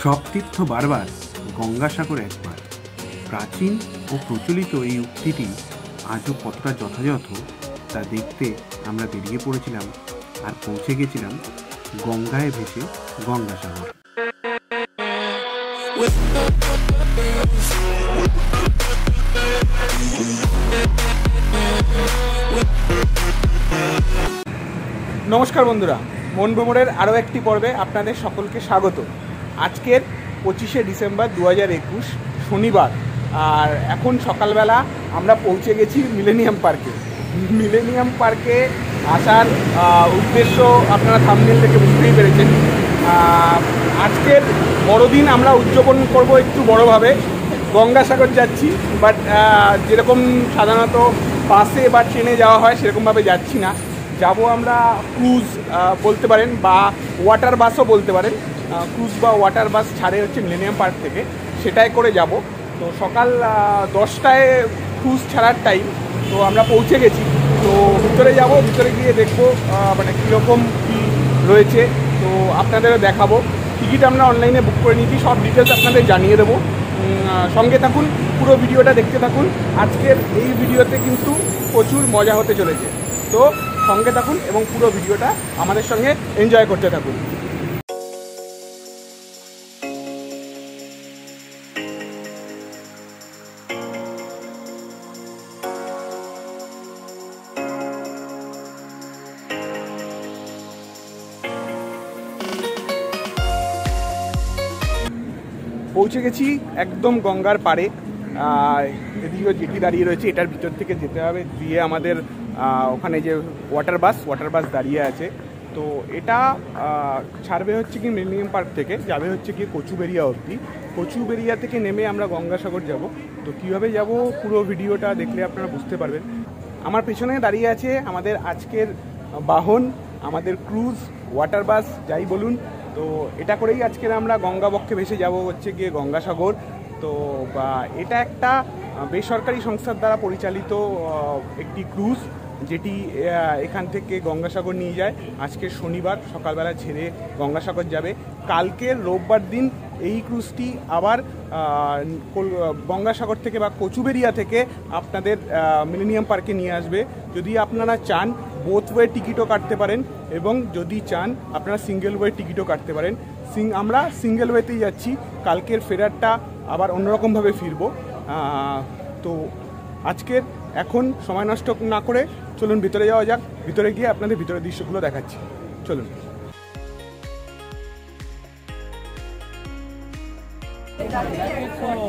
সব তীর্থ বারবার, গঙ্গাসাগর একবার। প্রাচীন ও প্রচলিত এই উক্তিটি আজও কতটা যথাযথ তা দেখতে আমরা বেরিয়ে পড়েছিলাম আর পৌঁছে গেছিলাম গঙ্গায় ভেসে গঙ্গাসাগর। নমস্কার বন্ধুরা, মন ভ্রমণের আরও একটি পর্বে আপনাদের সকলকে স্বাগত। আজকের 25শে ডিসেম্বর 2021 শনিবার, আর এখন সকালবেলা আমরা পৌঁছে গেছি মিলেনিয়াম পার্কে। মিলেনিয়াম পার্কে আসার উদ্দেশ্য আপনারা থাম্বনেল থেকে বুঝতেই পেরেছেন। আজকের বড়দিন আমরা উদযাপন করব একটু বড়োভাবে। গঙ্গাসাগর যাচ্ছি, বাট যেরকম সাধারণত বাসে বা ট্রেনে যাওয়া হয় সেরকমভাবে যাচ্ছি না। যাব আমরা ক্রুজ বলতে পারেন, বা ওয়াটার বাসও বলতে পারেন। ক্রুজ বা ওয়াটার বাস ছাড়ে হচ্ছে মিলেনিয়াম পার্ক থেকে, সেটাই করে যাব। তো সকাল 10টায় ক্রুজ ছাড়ার টাইম, তো আমরা পৌঁছে গেছি। তো ভিতরে যাব, ভিতরে গিয়ে দেখবো মানে কীরকম কী রয়েছে, তো আপনাদেরও দেখাবো। টিকিট আমরা অনলাইনে বুক করে নিয়েছি, সব ডিটেলস আপনাদের জানিয়ে দেবো। সঙ্গে থাকুন, পুরো ভিডিওটা দেখতে থাকুন। আজকের এই ভিডিওতে কিন্তু প্রচুর মজা হতে চলেছে, তো সঙ্গে থাকুন এবং পুরো ভিডিওটা আমাদের সঙ্গে এনজয় করতে থাকুন। পৌঁছে গেছি একদম গঙ্গার পাড়ে। এদিকেও জেটি দাঁড়িয়ে রয়েছে, এটার ভিতর থেকে যেতে হবে, দিয়ে আমাদের ওখানে যে ওয়াটার বাস দাঁড়িয়ে আছে। তো এটা ছাড়বে হচ্ছে কি মিলেনিয়াম পার্ক থেকে, যাবে হচ্ছে কি কচুবেড়িয়া অবধি। কচুবেড়িয়া থেকে নেমে আমরা গঙ্গাসাগর যাব। তো কীভাবে যাব পুরো ভিডিওটা দেখলে আপনারা বুঝতে পারবেন। আমার পেছনে দাঁড়িয়ে আছে আমাদের আজকের বাহন, আমাদের ক্রুজ ওয়াটার বাস যাই বলুন। তো এটা করেই আজকের আমরা গঙ্গাবক্ষে ভেসে যাব হচ্ছে গিয়ে গঙ্গাসাগর। তো এটা একটা বেসরকারি সংস্থার দ্বারা পরিচালিত একটি ক্রুজ, যেটি এখান থেকে গঙ্গাসাগর নিয়ে যায়। আজকে শনিবার সকালবেলা ছেড়ে গঙ্গাসাগর যাবে। কালকের রোববার দিন এই ক্রুজটি আবার গঙ্গাসাগর থেকে বা কচুবেড়িয়া থেকে আপনাদের মিলেনিয়াম পার্কে নিয়ে আসবে। যদি আপনারা চান বোথ ওয়ে টিকিটও কাটতে পারেন, এবং যদি চান আপনারা সিঙ্গেল ওয়ে টিকিটও কাটতে পারেন। আমরা সিঙ্গেল ওয়েতেই যাচ্ছি, কালকের ফেরারটা আবার অন্যরকমভাবে ফিরবো। তো আজকের এখন সময় নষ্ট না করে চলুন ভিতরে যাওয়া যাক। ভিতরে গিয়ে আপনাদের ভিতরের দৃশ্যগুলো দেখাচ্ছি, চলুন।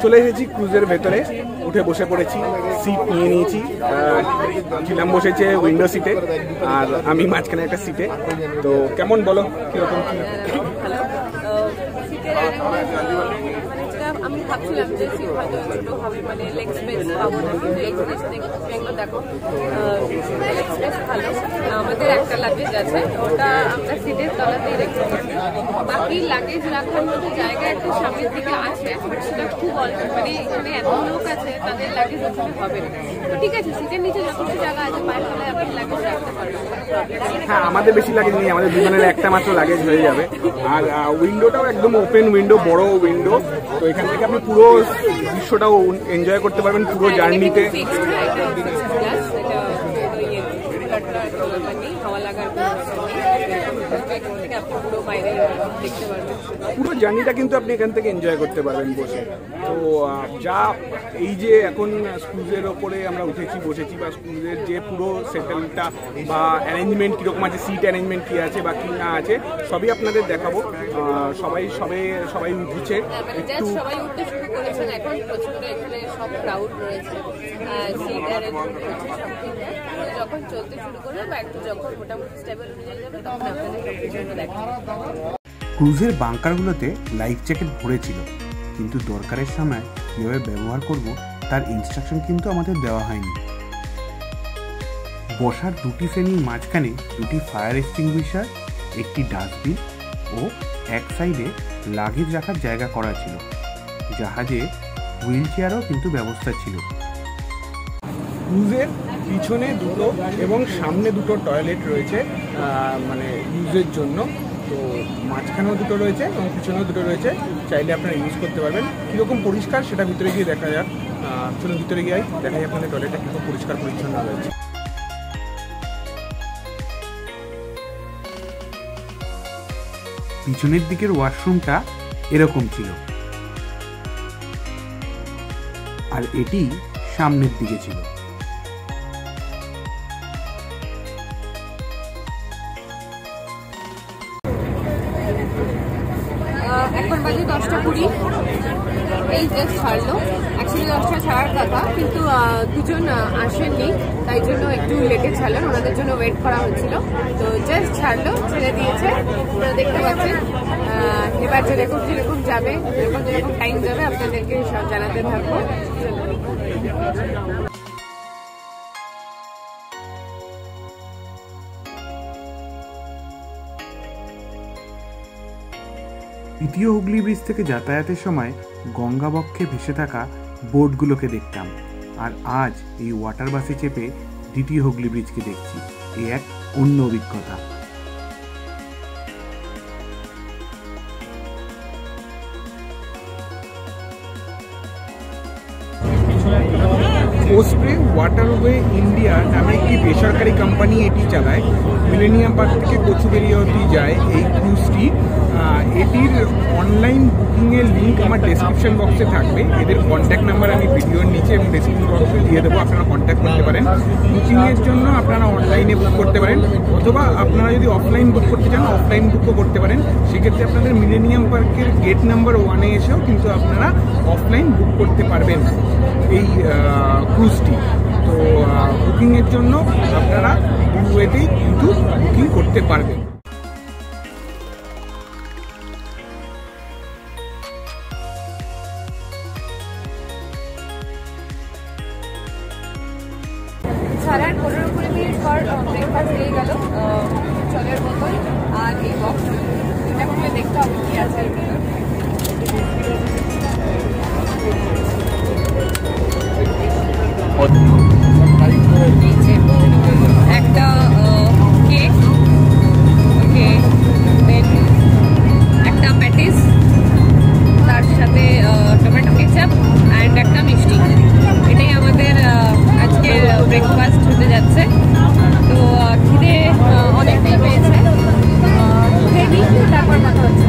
চলে এসেছি ক্রুজের ভেতরে, উঠে বসে পড়েছি, সিট নিয়ে নিয়েছি। ছিলাম বসেছে উইন্ডো সিটে, আর আমি মাঝখানে একটা সিটে। তো কেমন বলো, কীরকম? আমি ভাবছিলাম যে সিট হয়তো ছোটো হবে, মানে লেগ স্পেস পাবো না, কিন্তু এই জিনিসগুলো দেখো লেগ স্পেস ভালো। আমাদের একটা লাগেজ আছে, ওটা আমরা সিটের তলাতেই রেখেছি। বাকি লাগেজ রাখার মতো জায়গা একটু সামনের দিকে আছে, বাট সেটা খুব অল্প, মানে এখানে এত লোক আছে তাদের লাগেজ ওখানে হবে না। তো ঠিক আছে, সিটের নিচে যথেষ্ট জায়গা আছে, পায়ে ফেলে আপনি লাগেজ রাখতে পারবেন। হ্যাঁ, আমাদের বেশি লাগেজ নেই, আমাদের দুজনের একটা মাত্র লাগেজ হয়ে যাবে। আর উইন্ডোটাও একদম ওপেন উইন্ডো, বড় উইন্ডো। তো এখান থেকে আপনি পুরো দৃশ্যটাও এনজয় করতে পারবেন পুরো জার্নিতে। পুরো জার্নিটা কিন্তু আপনি এখান থেকে এনজয় করতে পারবেন বসে। তো যা এই যে এখন ক্রুজের ওপরে আমরা বসেছি, বা ক্রুজের যে পুরো সেটেলটা বা অ্যারেঞ্জমেন্ট কীরকম আছে, সিট অ্যারেঞ্জমেন্ট কী আছে বা কী না আছে, সবই আপনাদের দেখাবো। সবাই উঠছে, একটু সবাই উঠতে শুরু করেছেন এখন, প্রচন্ড এখানে সব ক্রাউড রয়েছে, সিট অ্যারেঞ্জমেন্ট হচ্ছে সবকিছু। যখন চলতে শুরু করবে বা একটু যখন মোটামুটি স্টেবল হয়ে যাবে তখন আপনাদের সবকিছু দেখাবো। ক্রুজের বাঙ্কারগুলোতে লাইফ জ্যাকেট ভরেছিল, কিন্তু দরকারের সময় কীভাবে ব্যবহার করব তার ইনস্ট্রাকশন কিন্তু আমাদের দেওয়া হয়নি। বসার দুটি শ্রেণীর মাঝখানে দুটি ফায়ার এক্সটিংগুইশার, একটি ডাস্টবিন ও এক সাইডে লাগেজ রাখার জায়গা করা ছিল। জাহাজে হুইল চেয়ারও কিন্তু ব্যবস্থা ছিল। ক্রুজের পিছনে দুটো এবং সামনে দুটো টয়লেট রয়েছে মানে ইউজের জন্য। তো মাঝখানেও দুটো রয়েছে এবং পিছনেও দুটো রয়েছে, চাইলে আপনারা ইউজ করতে পারবেন। কীরকম পরিষ্কার সেটা ভিতরে গিয়ে দেখা যাক। চলুন ভিতরে গিয়ে দেখা যায় আপনাদের টয়লেটটা কীরকম পরিষ্কার পরিচ্ছন্ন রয়েছে। পিছনের দিকের ওয়াশরুমটা এরকম ছিল, আর এটি সামনের দিকে ছিল। এখন বাজে 10:20, এই জাস্ট ছাড়লো। অ্যাকচুয়ালি 10টা ছাড়ার কথা, কিন্তু দুজন আসেননি, তাই জন্য একটু লেটে ছাড়লেন, ওনাদের জন্য ওয়েট করা হচ্ছিল। তো জাস্ট ছাড়লো, ছেড়ে দিয়েছে, আপনারা দেখতে পাচ্ছেন। এবার যেরকম যাবে, যেরকম টাইম যাবে আপনাদেরকে সব জানাতে থাকবো। দ্বিতীয় হুগলি ব্রিজ থেকে যাতায়াতের সময় গঙ্গাবক্ষে ভেসে থাকা বোটগুলোকে দেখতাম, আর আজ এই ওয়াটার বাসে চেপে দ্বিতীয় হুগলি ব্রিজকে দেখছি। এ এক অন্য অভিজ্ঞতা। ওসপ্রে ওয়াটারওয়ে ইন্ডিয়া নামে একটি বেসরকারি কোম্পানি এটি চালায়। মিলেনিয়াম পার্ক থেকে কচুবেড়িয়া অবধি যায় এই ক্রুজটি। এটির অনলাইন বুকিংয়ের লিঙ্ক আমার ডেসক্রিপশন বক্সে থাকবে। এদের কন্ট্যাক্ট নাম্বার আমি ভিডিওর নিচে এবং ডেসক্রিপশন বক্সে দিয়ে দেবো, আপনারা কন্ট্যাক্ট করতে পারেন। বুকিংয়ের জন্য আপনারা অনলাইনে বুক করতে পারেন, অথবা আপনারা যদি অফলাইন বুক করতে চান অফলাইন বুকও করতে পারেন। সেক্ষেত্রে আপনাদের মিলেনিয়াম পার্কের গেট নাম্বার 1-এ এসেও কিন্তু আপনারা অফলাইন বুক করতে পারবেন এই ক্রুজটি। তো বুকিংয়ের জন্য আপনারা ওয়েতেই কিন্তু বুকিং করতে পারবেন। ছাড়ার 15-20 মিনিট পর ব্রেকফাস্ট দিয়ে গেল, জলের বোতল আর এই বক্স। এটা খুলে দেখতে হবে কি আছে এর ভিতর। একটা কেক, ওকে, দেন একটা প্যাটিস, তার সাথে টমেটো কেচাপ অ্যান্ড একটা মিষ্টি। এটাই আমাদের আজকের ব্রেকফাস্ট হতে যাচ্ছে। তো খিদে অনেকটাই পেয়েছে, খেয়ে নিই, তারপর কথা হচ্ছে।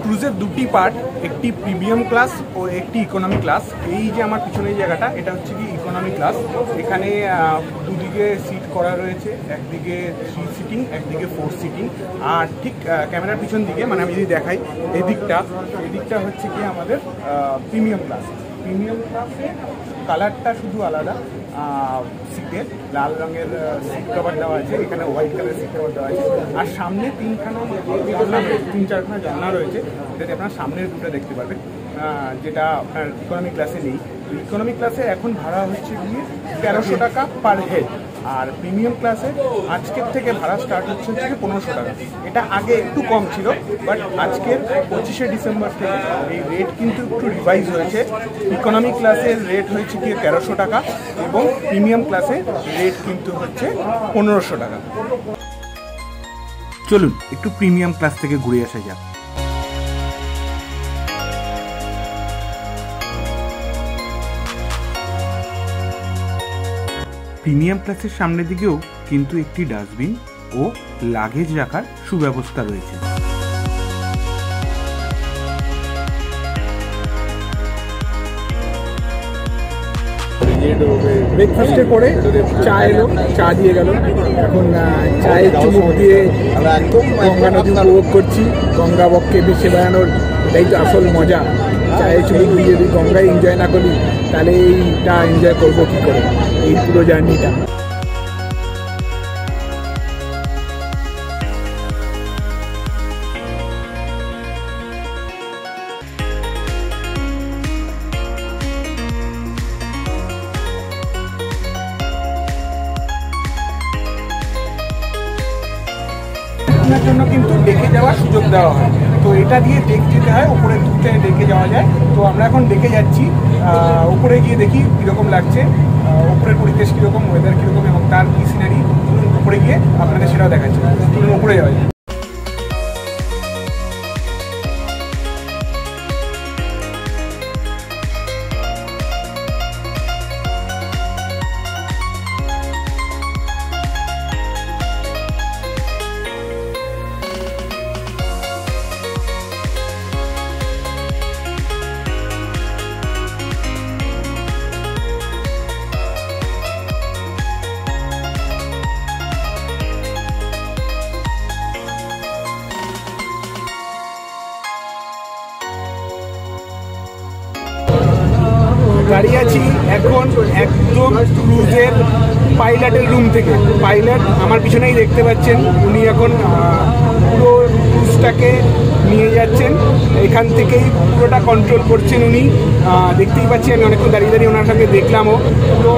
ক্রুজের দুটি পার্ট, একটি প্রিমিয়াম ক্লাস ও একটি ইকোনমি ক্লাস। এই যে আমার পিছনে জায়গাটা, এটা হচ্ছে কি ইকোনমি ক্লাস। এখানে দুদিকে সিট করা রয়েছে, একদিকে 3 সিটিং, একদিকে 4 সিটিং। আর ঠিক ক্যামেরার পিছন দিকে, মানে আমি যদি দেখাই, এদিকটা হচ্ছে কি আমাদের প্রিমিয়াম ক্লাস। প্রিমিয়াম ক্লাসে কালারটা শুধু আলাদা, সিটের লাল রঙের সিট কভার দেওয়া আছে, এখানে হোয়াইট কালারের সিট কভার দেওয়া আছে। আর সামনে 3-4খানা জানলা রয়েছে, যেটাতে আপনার সামনের দুটো দেখতে পারবেন, যেটা আপনার ইকোনমি ক্লাসে নেই। ইকোনমি ক্লাসে এখন ভাড়া হচ্ছে গিয়ে 1300 টাকা পার হেড। আর প্রিমিয়াম ক্লাসে আজকের থেকে ভাড়া স্টার্ট হচ্ছে 1500 টাকা। এটা আগে একটু কম ছিল, বাট আজকের 25শে ডিসেম্বর থেকে এই রেট কিন্তু একটু রিভাইজ হয়েছে। ইকোনমি ক্লাসের রেট হয়েছে গিয়ে 1300 টাকা এবং প্রিমিয়াম ক্লাসে রেট কিন্তু হচ্ছে 1500 টাকা। চলুন একটু প্রিমিয়াম ক্লাস থেকে ঘুরে আসা যাক। প্রিমিয়াম ক্লাসের সামনের দিকেও কিন্তু একটি ডাস্টবিন ও লাগেজ রাখার সুব্যবস্থা রয়েছে। ব্রেকফাস্টের পরে চা এলো, চা দিয়ে গেল। এখন চায়ের চুমুক দিয়ে গঙ্গা নদী উপভোগ করছি। গঙ্গা বক্ষে ভেসে বেড়ানোর এটাই তো আসল মজা। চায়ের চুমুক দিয়ে যদি গঙ্গায় এনজয় না করি, তাহলে এইটা এনজয় করবো কী করে, এই পুরো জার্নিটা। কিছুক্ষণের জন্য কিন্তু ডেকে যাওয়ার সুযোগ দেওয়া হয়। তো এটা দিয়ে ডেক যেতে হয়, ওপরে দুধে ডেকে যাওয়া যায়। তো আমরা এখন ডেকে যাচ্ছি, উপরে গিয়ে দেখি কীরকম লাগছে, উপরের পরিবেশ কীরকম, ওয়েদার কীরকম এবং তার কী সিনারি। উপরে গিয়ে আপনাদের সেটাও দেখাচ্ছি। উপরে যাওয়া যায়। দাঁড়িয়ে আছি এখন একদম ক্রুজের পাইলটের রুম থেকে। পাইলট আমার পিছনেই দেখতে পাচ্ছেন, উনি এখন পুরো ক্রুজটাকে নিয়ে যাচ্ছেন। এখান থেকেই পুরোটা কন্ট্রোল করছেন উনি। দেখতেই পাচ্ছি আমি অনেকক্ষণ দাঁড়িয়ে দাঁড়িয়ে ওনার সঙ্গে দেখলামও পুরো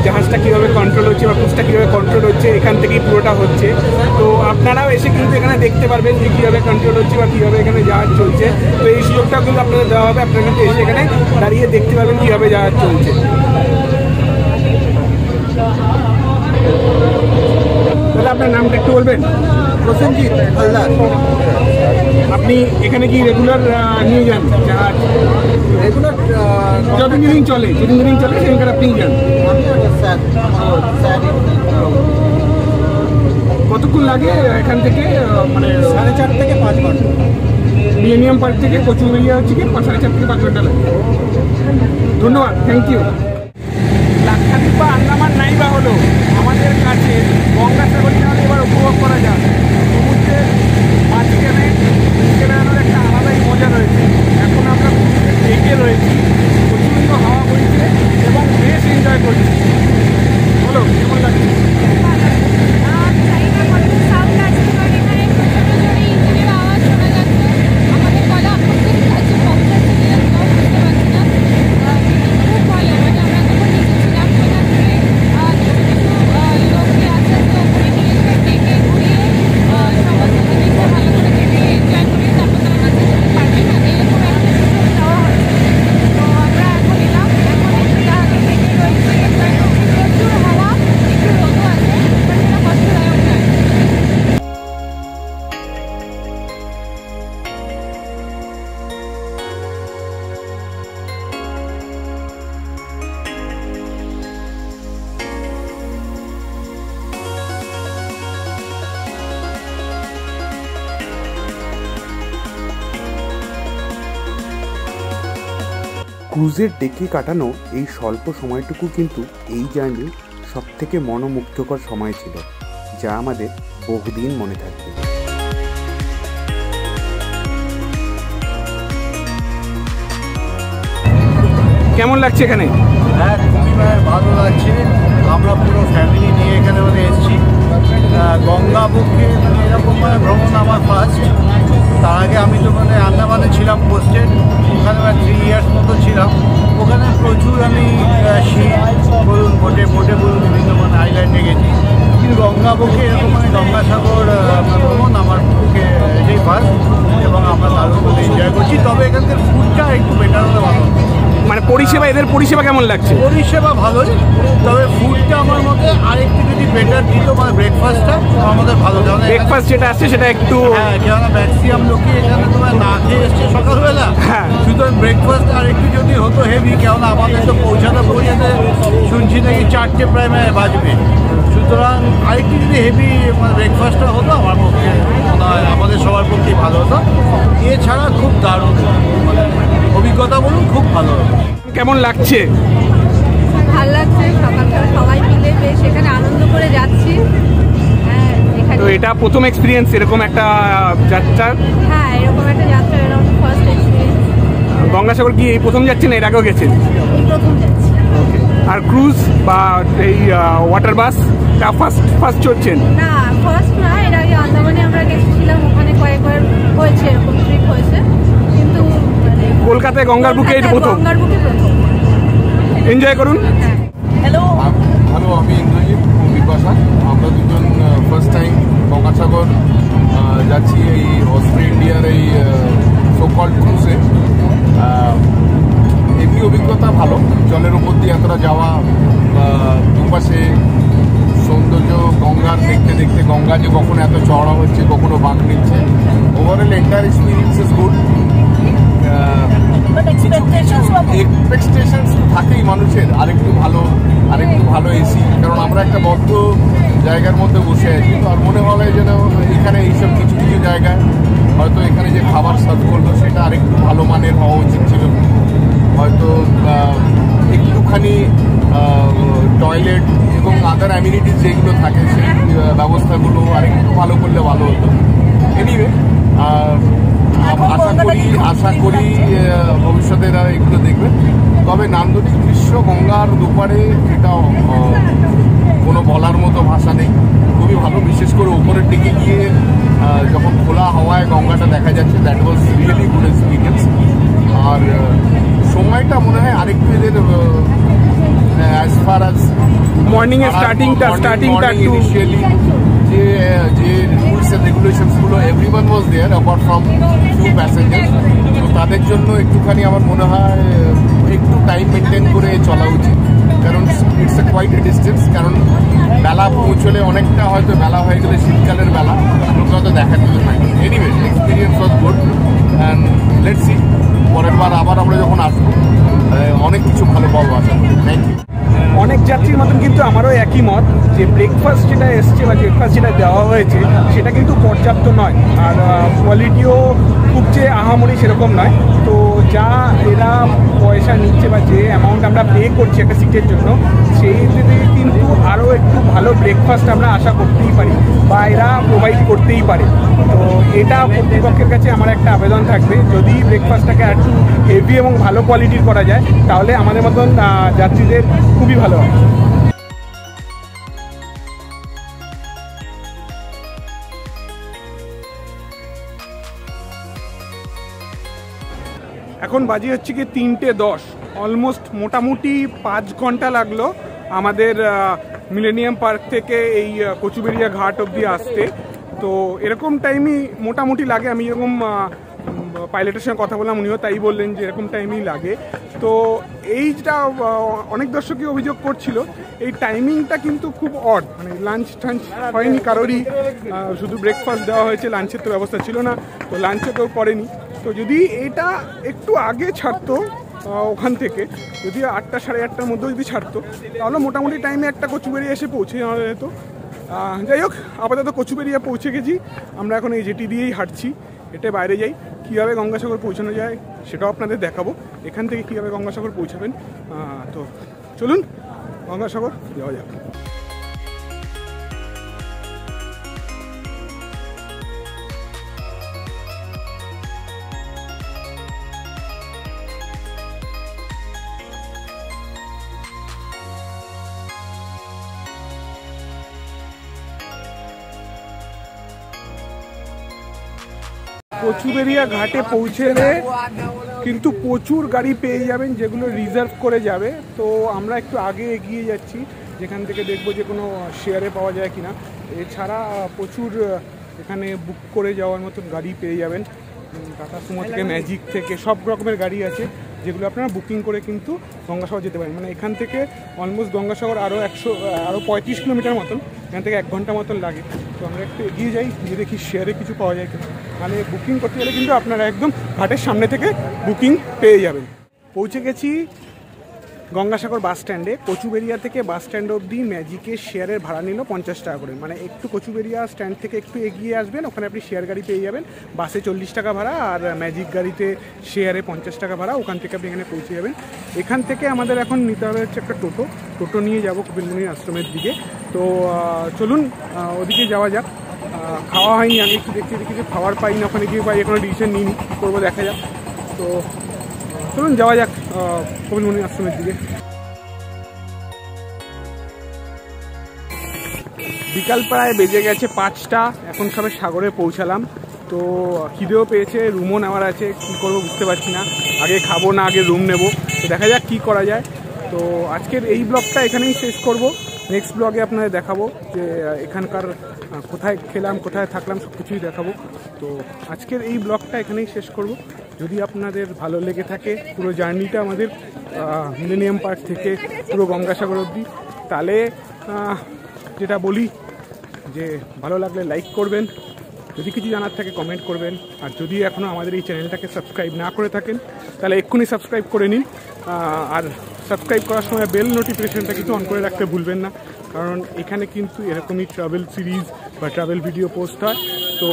জাহাজটা কীভাবে কন্ট্রোল হচ্ছে বা ক্রুজটা কীভাবে কন্ট্রোল হচ্ছে, এখান থেকেই পুরোটা হচ্ছে। তো আপনারাও এসে কিন্তু এখানে দেখতে পারবেন যে কীভাবে কন্ট্রোল হচ্ছে বা কীভাবে এখানে জাহাজ চলছে। তো এই সুযোগটাও কিন্তু আপনাদের দেওয়া হবে, আপনারা কিন্তু এসে এখানে দাঁড়িয়ে দেখতে পাবেন কীভাবে জাহাজ চলছে। দাদা আপনার নামটা একটু বলবেন? প্রসেনজিৎ হালদার। আপনি এখানে কি রেগুলার নিয়ে যান জাহাজ? রেগুলার যতদিন চলে সেখানকার আপনি যান? স্যার কতক্ষণ লাগে এখান থেকে? মানে 4.5 থেকে 5 ঘন্টা। মিলেনিয়াম পার্ক থেকে কচুবেড়িয়া হচ্ছে কি 4.5 থেকে 5 ঘন্টা লাগে। ধন্যবাদ, থ্যাংক ইউ। লাক্ষাদ্বীপ বা আন্দামান নাই বা হলো আমাদের কাছে গঙ্গাসাগরী নাহলে এবার উপভোগ করা যায়। সমুদ্রের মাঝখানে বেড়ানোর একটা আলাদাই মজা রয়েছে। এখন আমরা ডেকে রয়েছি, প্রচণ্ড হাওয়া বইছে এবং বেশ এনজয় করছি। বলো কেমন লাগছে? ক্রুজের ডেকে কাটানো এই স্বল্প সময়টুকু কিন্তু এই জার্নির সবথেকে মনোমুগ্ধকর সময় ছিল, যা আমাদের বহুদিন মনে থাকবে। কেমন লাগছে এখানে? হ্যাঁ, খুবই ভালো লাগছে। আমরা পুরো ফ্যামিলি নিয়ে এখানে এসেছি। গঙ্গাবক্ষে এরকম ভ্রমণ আমার ফার্স্ট। তার আগে আমি তো আন্দামানে ছিলাম পোস্টেড, ওখানে 3 ইয়ার্স মতো ছিলাম। ওখানে প্রচুর আমি শিপ বলুন, বোটে বলুন, বিভিন্ন আইল্যান্ডে গেছি। কিন্তু গঙ্গাবক্ষে এরকম গঙ্গাসাগর ভ্রমণ আমার পক্ষে এটাই ফার্স্ট এবং আমরা দারুণ করে এনজয় করছি। তবে এখানকার ফুডটা একটু বেটার হলে ভালো। মানে পরিষেবা, এদের পরিষেবা কেমন লাগছে? পরিষেবা ভালোই, তবে ফুডটা আমার মতে আরেকটু যদি বেটার দিত, মানে ব্রেকফাস্টটা আমাদের ভালো। ব্রেকফাস্ট যেটা আসছে সেটা একটু, হ্যাঁ, কেননা ম্যাক্সিমাম লোকই এখানে তোমার না খেয়ে এসছে সকালবেলা। হ্যাঁ, সুতরাং ব্রেকফাস্ট আর একটু যদি হতো হেভি, কেননা আমাদের তো পৌঁছাতে শুনছি নাকি 4টে প্রায় বাজবে। সুতরাং আরেকটু যদি হেভি মানে ব্রেকফাস্টটা হতো আমার পক্ষে মনে হয় আমাদের সবার পক্ষেই ভালো হতো। এছাড়া খুব দারুণ অভিজ্ঞতা বলুন, খুব ভালো হতো। কেমন লাগছে? ভালো লাগছে, সকালবেলা সবাই মিলে বেশ এখানে আনন্দ করে যাচ্ছি। তো এটা প্রথম এক্সপিরিয়েন্স এরকম একটা যাত্রা? হ্যাঁ, এরকম একটা যাত্রা এরকম ফার্স্ট এক্সপিরিয়েন্স। গঙ্গাসাগর কি এই প্রথম যাচ্ছেন, এর আগেও গেছেন? প্রথম যাচ্ছি। আর ক্রুজ বা এই ওয়াটার বাসটা ফার্স্ট চড়ছেন? না, ফার্স্ট না, এর আগে আন্দামানে আমরা গেছিলাম, ওখানে কয়েকবার হয়েছে, এরকম ট্রিপ হয়েছে। কিন্তু কলকাতায় গঙ্গার বুকে এই প্রথম। গঙ্গার বুকে প্রথম। এনজয় করুন। হ্যালো, ভালো, আমি বিপাশা। আমরা দুজন ফার্স্ট টাইম গঙ্গাসাগর যাচ্ছি এই অস্ট্রেলিয়া ইন্ডিয়ার এই সোকল ক্রুজে। এমনি অভিজ্ঞতা ভালো, জলের উপর দিয়ে এতটা যাওয়া, দুপাশে সৌন্দর্য, গঙ্গার দেখতে দেখতে গঙ্গা যে কখনো এত চওড়া হচ্ছে, কখনো বাঁক নিচ্ছে। Overall entire experience is good. Expectations থাকেই মানুষের আরেকটু ভালো এসি, কারণ আমরা একটা বদ্ধ জায়গার মধ্যে বসে আছি। আর মনে হয় যেন এখানে এইসব কিছু কিছু জায়গায় হয়তো এখানে যে খাবার সার্ভ করলো সেটা আরেকটু ভালো মানের হওয়া উচিত ছিল। হয়তো একটুখানি টয়লেট এবং আদার অ্যামিনিটিস যেগুলো থাকে সেই ব্যবস্থাগুলো আরেকটু ভালো করলে ভালো হতো। এনিওয়ে, আশা করি ভবিষ্যতে এরা এগুলো দেখবে। তবে নান্দনিক দৃশ্য গঙ্গার দুপারে, এটা কোনো বলার মতো ভাষা নেই, খুবই ভালো। বিশেষ করে উপরের দিকে গিয়ে যখন খোলা হাওয়ায় গঙ্গাটা দেখা যাচ্ছে, that was really good experience. আর সময়টা মনে হয় আরেকটু এদের অ্যাজ ফার অ্যাজ মর্নিং এর স্টার্টিংটা ইনিশিয়ালি যে রুলস এন্ড রেগুলেশনসগুলো everyone was there apart from few passengers. তো তাদের জন্য একটুখানি আমার মনে হয় একটু টাইম মেনটেন করে চলা উচিত, কারণ it's a quite a distance. কারণ বেলা পৌঁছলে অনেকটা হয়তো বেলা হয়ে গেলে শীতকালের বেলা লোক হয়তো দেখার জন্য থাকে। Anyway, experience was good and let's see পরের বার আবার আমরা যখন আসবো অনেক কিছু ভালো পাবো আশা করি। Thank you. অনেক যাত্রীর মতন কিন্তু আমারও একই মত যে ব্রেকফাস্ট যেটা এসছে বা ব্রেকফাস্ট যেটা দেওয়া হয়েছে সেটা কিন্তু পর্যাপ্ত নয়, আর কোয়ালিটিও খুব যে আহামরি সেরকম নয়। তো যা এরা পয়সা নিচ্ছে বা যে অ্যামাউন্ট আমরা পে করছি একটা সিটের জন্য, সেই থেকে কিন্তু আরও একটু ভালো ব্রেকফাস্ট আমরা আশা করতেই পারি বা এরা প্রোভাইড করতেই পারে। তো এটা কর্তৃপক্ষের কাছে আমার একটা আবেদন থাকবে, যদি ব্রেকফাস্টটাকে একটু হেভি এবং ভালো কোয়ালিটির করা যায় তাহলে আমাদের মতন যাত্রীদের খুবই ভালো হয়। এখন বাজি হচ্ছে কি 3:10, অলমোস্ট মোটামুটি 5 ঘন্টা লাগলো আমাদের মিলেনিয়াম পার্ক থেকে এই কচুবেড়িয়া ঘাট অবধি আসতে। তো এরকম টাইমই মোটামুটি লাগে। আমি এরকম পাইলটের সঙ্গে কথা বললাম, উনিও তাই বললেন যে এরকম টাইমই লাগে। তো এইটা অনেক দর্শকই অভিযোগ করছিল, এই টাইমিংটা কিন্তু খুব অড, মানে লাঞ্চ টাঞ্চ হয়নি কারোরই, শুধু ব্রেকফাস্ট দেওয়া হয়েছে, লাঞ্চের তো ব্যবস্থা ছিল না, তো লাঞ্চও কেউ করেনি। তো যদি এটা একটু আগে ছাড়তো ওখান থেকে, যদি 8টা সাড়ে 8টার মধ্যেও যদি ছাড়তো তাহলে মোটামুটি টাইমে একটা কচুবেড়িয়া এসে পৌঁছে যাওয়া যেত। যাই হোক, আপাতত কচুবেড়িয়া পৌঁছে গেছি আমরা, এখন এই জেটি দিয়েই হাঁটছি, হেঁটে বাইরে যাই। কীভাবে গঙ্গাসাগর পৌঁছানো যায় সেটাও আপনাদের দেখাবো, এখান থেকে কীভাবে গঙ্গাসাগর পৌঁছাবেন। তো চলুন গঙ্গাসাগর যাওয়া যাক। কচুবেড়িয়া ঘাটে পৌঁছেলে কিন্তু প্রচুর গাড়ি পেয়ে যাবেন যেগুলো রিজার্ভ করে যাবে। তো আমরা একটু আগে এগিয়ে যাচ্ছি, যেখান থেকে দেখবো যে কোনো শেয়ারে পাওয়া যায় কিনা। এছাড়া প্রচুর এখানে বুক করে যাওয়ার মতন গাড়ি পেয়ে যাবেন, টাটা সুমো থেকে, ম্যাজিক থেকে, সব রকমের গাড়ি আছে যেগুলো আপনারা বুকিং করে কিন্তু গঙ্গাসাগর যেতে পারেন। মানে এখান থেকে অলমোস্ট গঙ্গাসাগর আরও 35 কিলোমিটার মতন, এখান থেকে 1 ঘন্টা মতন লাগে। তো আমরা একটু এগিয়ে যাই, গিয়ে দেখি শেয়ারে কিছু পাওয়া যায় কিনা। মানে বুকিং করতে গেলে কিন্তু আপনারা একদম ঘাটের সামনে থেকে বুকিং পেয়ে যাবেন। পৌঁছে গেছি গঙ্গাসাগর বাস স্ট্যান্ডে। কচুবেড়িয়া থেকে বাস স্ট্যান্ড অবধি ম্যাজিকের শেয়ারের ভাড়া নিল 50 টাকা করে। মানে একটু কচুবেড়িয়া স্ট্যান্ড থেকে একটু এগিয়ে আসবেন, ওখানে আপনি শেয়ার গাড়ি পেয়ে যাবেন। বাসে 40 টাকা ভাড়া আর ম্যাজিক গাড়িতে শেয়ারে 50 টাকা ভাড়া। ওখান থেকে আপনি এখানে পৌঁছে যাবেন। এখান থেকে আমাদের এখন নিতে হবে হচ্ছে একটা টোটো নিয়ে যাবো কপিলমুনির আশ্রমের দিকে। তো চলুন ওদিকে যাওয়া যাক। খাওয়া হয়নি, আগে একটু দেখতে দেখি যে খাবার পাই না ওখানে গিয়ে, পাই এখনো ডিসিশন নিইনি, কী করবো দেখা যাক। তো চলুন যাওয়া যাক কপিলমুনির আশ্রমের দিকে। বিকাল প্রায় বেজে গেছে 5টা, এখন সবে সাগরে পৌঁছালাম। তো খিদেও পেয়েছে, রুমও নেওয়ার আছে, কী করবো বুঝতে পারছি না, আগে খাবো না আগে রুম নেব, তো দেখা যাক কী করা যায়। তো আজকের এই ব্লগটা এখানেই শেষ করব। নেক্সট ব্লগে আপনাদের দেখাবো যে এখানকার কোথায় খেলাম, কোথায় থাকলাম, সব কিছুই দেখাবো। তো আজকের এই ব্লগটা এখানেই শেষ করব। যদি আপনাদের ভালো লেগে থাকে পুরো জার্নিটা আমাদের মিলেনিয়াম পার্ক থেকে পুরো গঙ্গাসাগর অবধি, তাহলে যেটা বলি যে ভালো লাগলে লাইক করবেন, যদি কিছু জানার থাকে কমেন্ট করবেন, আর যদি এখনও আমাদের এই চ্যানেলটাকে সাবস্ক্রাইব না করে থাকেন তাহলে এক্ষুনি সাবস্ক্রাইব করে নিন। আর সাবস্ক্রাইব করার সময় বেল নোটিফিকেশনটা কিন্তু অন করে রাখতে ভুলবেন না, কারণ এখানে কিন্তু এরকমই ট্রাভেল সিরিজ বা ট্রাভেল ভিডিও পোস্ট হয়। তো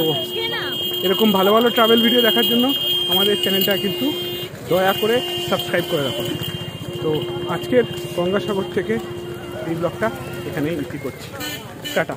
এরকম ভালো ভালো ট্রাভেল ভিডিও দেখার জন্য আমাদের চ্যানেলটা কিন্তু দয়া করে সাবস্ক্রাইব করে রাখুন। তো আজকের গঙ্গাসাগর থেকে এই ব্লগটা এখানেই ইতি করছি। টাটা।